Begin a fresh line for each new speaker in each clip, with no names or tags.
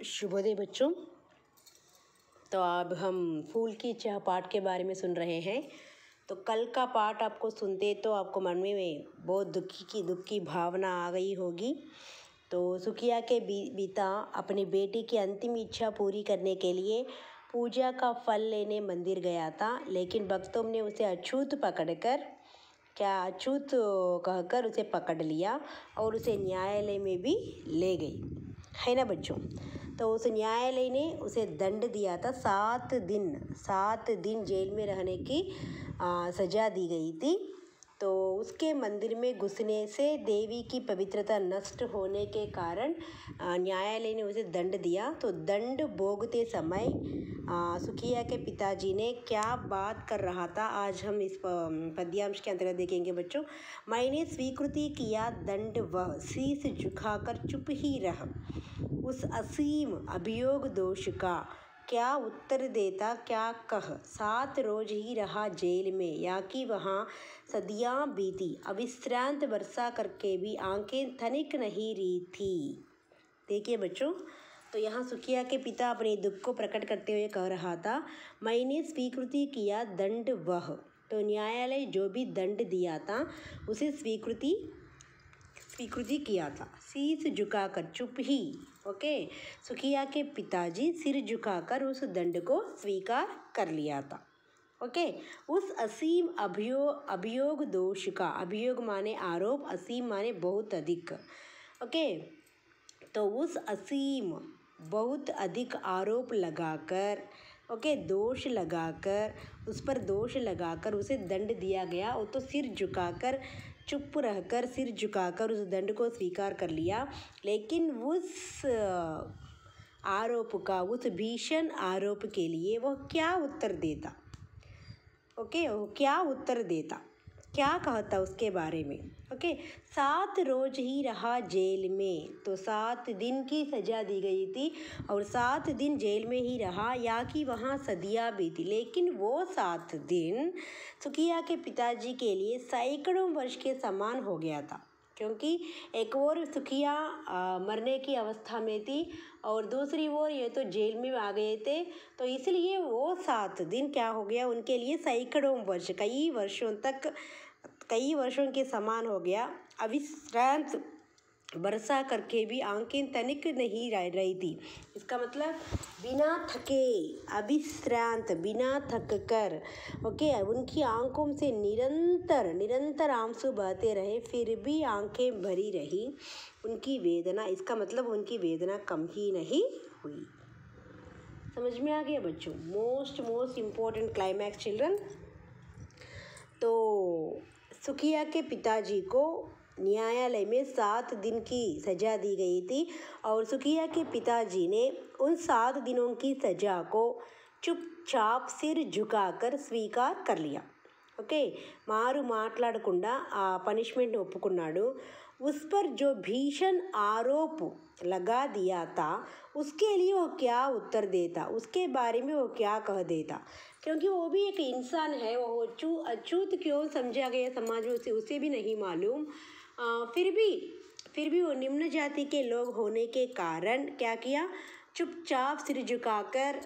शुभोदय बच्चों। तो अब हम फूल की चाह पाठ के बारे में सुन रहे हैं। तो कल का पाठ आपको सुनते तो आपको मन में बहुत दुख की भावना आ गई होगी। तो सुखिया के पिता अपनी बेटी की अंतिम इच्छा पूरी करने के लिए पूजा का फल लेने मंदिर गया था, लेकिन भक्तों ने उसे अछूत कहकर उसे पकड़ लिया और उसे न्यायालय में भी ले गई, है ना बच्चों। तो उस न्यायालय ने उसे दंड दिया था, 7 दिन जेल में रहने की सज़ा दी गई थी। तो उसके मंदिर में घुसने से देवी की पवित्रता नष्ट होने के कारण न्यायालय ने उसे दंड दिया। तो दंड भोगते समय सुखिया के पिताजी ने क्या बात कर रहा था, आज हम इस पद्यांश के अंतर्गत देखेंगे बच्चों। मैंने स्वीकृति किया दंड, वह शीश झुकाकर चुप ही रह, उस असीम अभियोग दोष का क्या उत्तर देता, क्या कह। 7 रोज ही रहा जेल में, या कि वहाँ सदियाँ बीती, अविश्रांत वर्षा करके भी आंखें थनिक नहीं रही थी। देखिए बच्चों, तो यहाँ सुखिया के पिता अपने दुख को प्रकट करते हुए कह रहा था, मैंने स्वीकृति किया दंड वह। तो न्यायालय जो भी दंड दिया था उसे स्वीकृति किया था, शीश झुकाकर चुप ही। ओके, सुखिया के पिताजी सिर झुकाकर उस दंड को स्वीकार कर लिया था। ओके, उस असीम अभियोग दोष का, अभियोग माने आरोप, असीम माने बहुत अधिक। ओके, तो उस असीम बहुत अधिक आरोप लगाकर, ओके, दोष लगाकर, उस पर दोष लगाकर उसे दंड दिया गया। वो तो सिर झुकाकर, चुप रहकर सिर झुकाकर उस दंड को स्वीकार कर लिया, लेकिन उस आरोप का, उस भीषण आरोप के लिए वह क्या उत्तर देता। ओके, वो क्या उत्तर देता, क्या कहता उसके बारे में। ओके, 7 रोज ही रहा जेल में, तो 7 दिन की सज़ा दी गई थी और 7 दिन जेल में ही रहा, या कि वहाँ सदियाँ बीती। लेकिन वो 7 दिन सुखिया के पिताजी के लिए सैकड़ों वर्ष के समान हो गया था, क्योंकि एक ओर सुखिया मरने की अवस्था में थी और दूसरी ओर ये तो जेल में आ गए थे। तो इसलिए वो 7 दिन क्या हो गया उनके लिए सैकड़ों वर्ष, कई वर्षों के समान हो गया। अविश्रांत वर्षा करके भी आंखें तनिक नहीं रही थी। इसका मतलब बिना थके, अविश्रांत, बिना थक कर, ओके, उनकी आंखों से निरंतर आंसू बहते रहे, फिर भी आंखें भरी रही उनकी वेदना। इसका मतलब उनकी वेदना कम ही नहीं हुई। समझ में आ गया बच्चों। Most important climax children. तो सुखिया के पिताजी को न्यायालय में 7 दिन की सज़ा दी गई थी और सुखिया के पिताजी ने उन 7 दिनों की सज़ा को चुपचाप सिर झुकाकर स्वीकार कर लिया। ओके, मारू మాట్లాడకుండా ఆ పనిష్మెంట్ని ఒప్పుకున్నాడు। उस पर जो भीषण आरोप लगा दिया था उसके लिए वो क्या उत्तर देता, उसके बारे में वो क्या कह देता, क्योंकि वो भी एक इंसान है। वो अछूत क्यों समझा गया समाज में उसे भी नहीं मालूम। फिर भी वो निम्न जाति के लोग होने के कारण क्या किया, चुपचाप सिर झुकाकर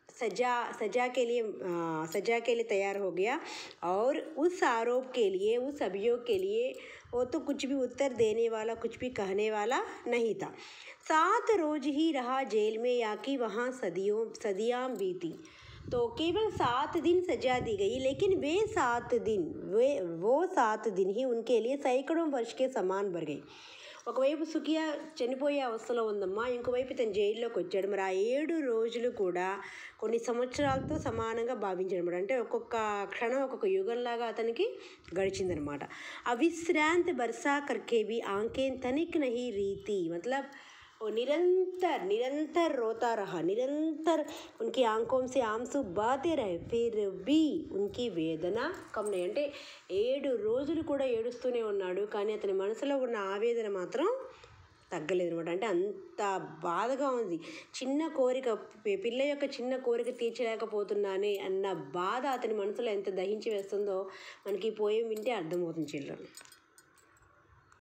सजा के लिए तैयार हो गया। और उस आरोप के लिए, उस अभियोग के लिए वो तो कुछ भी उत्तर देने वाला, कुछ भी कहने वाला नहीं था। 7 रोज ही रहा जेल में, या कि वहाँ सदियाँ बीती। तो केवल 7 दिन सजा दी गई, लेकिन वो 7 दिन ही उनके लिए सैकड़ों वर्ष के समान भर गई। ఒకవైపు సుఖియా చనిపోయే అవస్థలో ఉందమ్మా, ఇంకోవైపు తను జైల్లోకి వచ్చాడు। మరి ఆ 7 రోజులు కూడా కొన్ని సంవత్సరాలతో సమానంగా భావించాడు। అంటే ఒక్కొక్క క్షణం ఒక్కొక్క యుగంలాగా అతనికి గడిచిందనమాట। अविश्रांत वर्षा करके भी आंखें तनिक नहीं रही थी, मतलब वो निरंतर रोता रहा, निरंतर उनकी आंखों से आंसू बहते रहे, फिर भी उनकी వేదన కమ్ नहीं। అంటే 7 రోజులు కూడా ఏడుస్తూనే ఉన్నాడు, కానీ అతని మనసులో ఉన్న ఆవేదన మాత్రం తగ్గలేదు అనమాట। అంటే అంత బాధగా ఉంది। చిన్న కోరిక, పిల్ల యొక్క చిన్న కోరిక తీర్చలేకపోతున్నానే అన్న బాధ అతని మనసులో ఎంత దహించి వేస్తుందో మనకి పోయం వింటే అర్థమవుతుంది చిల్డ్రన్।